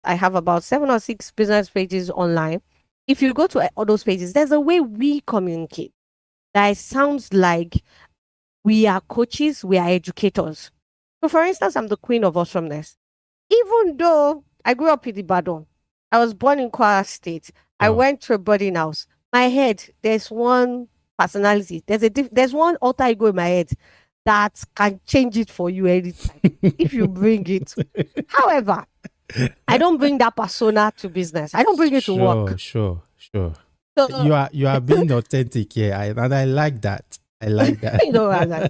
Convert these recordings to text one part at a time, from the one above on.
I have about 7 or 6 business pages online. If you go to all those pages, there's a way we communicate that it sounds like we are coaches, we are educators. So, for instance, I'm the queen of awesomeness. Even though I grew up in Ibadan, I was born in Kwara State. I Wow. went to a boarding house. My head, there's one personality. There's one alter ego in my head that can change it for you anytime if you bring it. However, I don't bring that persona to business. I don't bring it to Sure, work. sure, sure. So You are being authentic here, and I like that. I like that. you know, I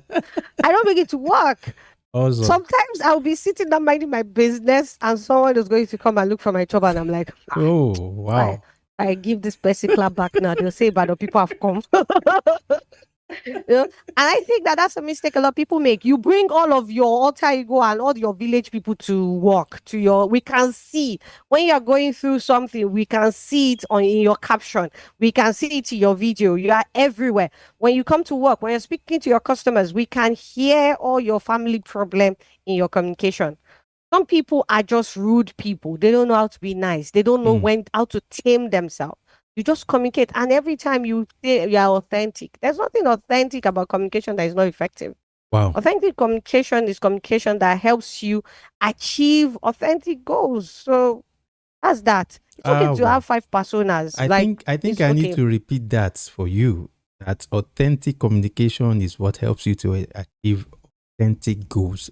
don't bring it to work. Awesome. Sometimes I'll be sitting there minding my business, and someone is going to come and look for my job, and I'm like, Oh, I wow. I give this person clap back now. They'll say, but the people have come. You know? And I think that that's a mistake a lot of people make. You bring all of your alter ego and all your village people to work to your. We can see when you're going through something. We can see it on in your caption. We can see it in your video. You are everywhere. When you come to work, when you're speaking to your customers, we can hear all your family problem in your communication. Some people are just rude people. They don't know how to be nice. They don't know Mm, when how to tame themselves. You just communicate, and every time you say you are authentic, there's nothing authentic about communication that is not effective. wow. Authentic communication is communication that helps you achieve authentic goals. So that's that. It's okay Ah, to have wow. 5 personas. Like I think it's I need okay. to repeat that for you. That authentic communication is what helps you to achieve authentic goals.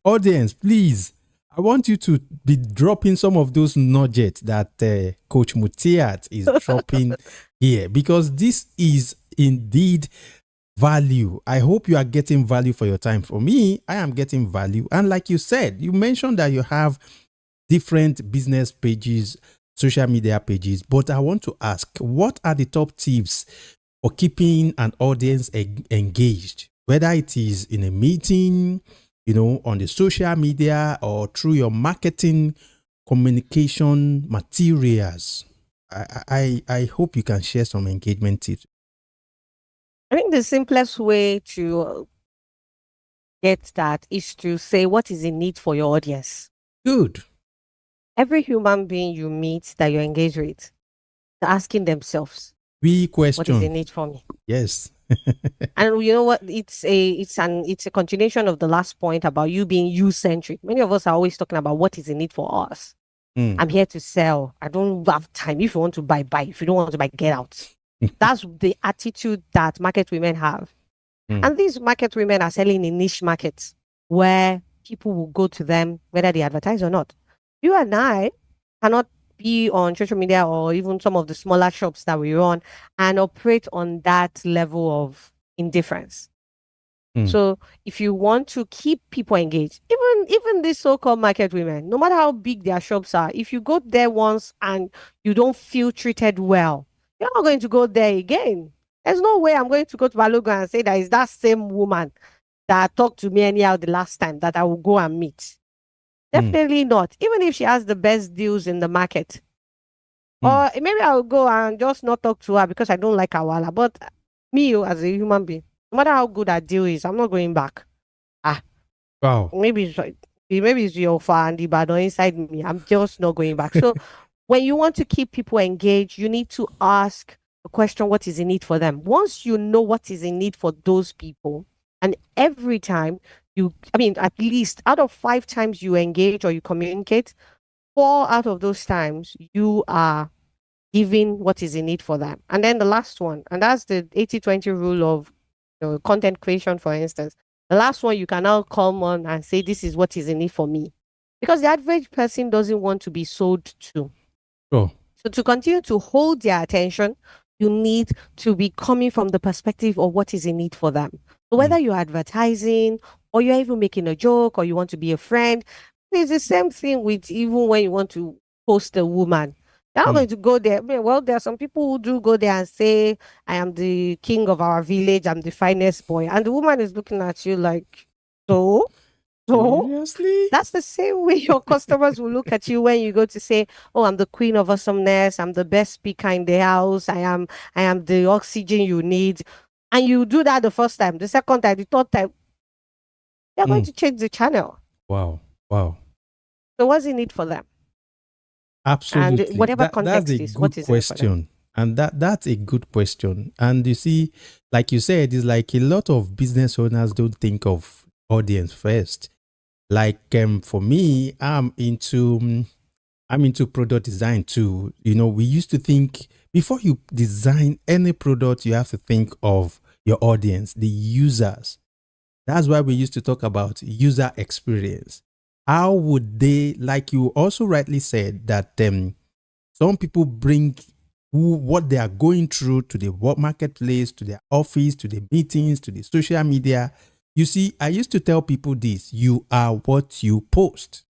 Audience, please. I want you to be dropping some of those nuggets that Coach Mutiat is dropping here, because this is indeed value. I hope you are getting value for your time. For me, I am getting value. And like you said, you mentioned that you have different business pages, social media pages, but I want to ask, what are the top tips for keeping an audience engaged, whether it is in a meeting, you know, on the social media, or through your marketing communication materials? I hope you can share some engagement tips. I think the simplest way to get that is to say what is in need for your audience. Good. Every human being you meet that you engage with, they're asking themselves, We what is question. in it for me? Yes. And you know what? It's a continuation of the last point about you being you centric. Many of us are always talking about what is in it for us. Mm. I'm here to sell. I don't have time. If you want to buy, buy. If you don't want to buy, get out. That's the attitude that market women have. Mm. And these market women are selling in niche markets where people will go to them whether they advertise or not. You and I cannot be on social media or even some of the smaller shops that we run and operate on that level of indifference. Mm. So if you want to keep people engaged, even these so-called market women, no matter how big their shops are, if you go there once and you don't feel treated well, you're not going to go there again. There's no way I'm going to go to Balogun and say that is that same woman that talked to me anyhow the last time that I will go and meet. Mm. Definitely not. Even if she has the best deals in the market. Mm. Or maybe I'll go and just not talk to her because I don't like her wala. But me as a human being, no matter how good her deal is, I'm not going back. Ah, Wow. maybe it's your fan, the bad inside me. I'm just not going back. So when you want to keep people engaged, you need to ask the question, what is in it for them? Once you know what is in it for those people, and every time I mean, at least out of 5 times you engage or you communicate, 4 out of those times you are giving what is in it for them. And then the last one, and that's the 80-20 rule of content creation, for instance. The last one, you can now come on and say, this is what is in it for me. Because the average person doesn't want to be sold to. Sure. So to continue to hold their attention, you need to be coming from the perspective of what is in it for them. So Mm. whether you're advertising or you're even making a joke or you want to be a friend, it's the same thing with even when you want to post a woman. You're not Mm. going to go there. I mean, well, there are some people who do go there and say, I am the king of our village, I'm the finest boy. And the woman is looking at you like, so? So? Seriously? That's the same way your customers will look at you when you go to say, "Oh, I'm the queen of awesomeness. I'm the best speaker in the house. I am the oxygen you need." And you do that the first time, the second time, the third time, they're going Mm. to change the channel. Wow. Wow. So what's in it for them? And Absolutely. whatever That's a context is, good what is in it for them? question. And that's a good question. And you see, like you said, it's like a lot of business owners don't think of audience first. Like for me, I'm into product design too. You know, we used to think before you design any product, you have to think of your audience, the users. That's why we used to talk about user experience. How would they, like you also rightly said, that some people bring what they are going through to the work marketplace, to their office, to the meetings, to the social media. You see, I used to tell people this: you are what you post.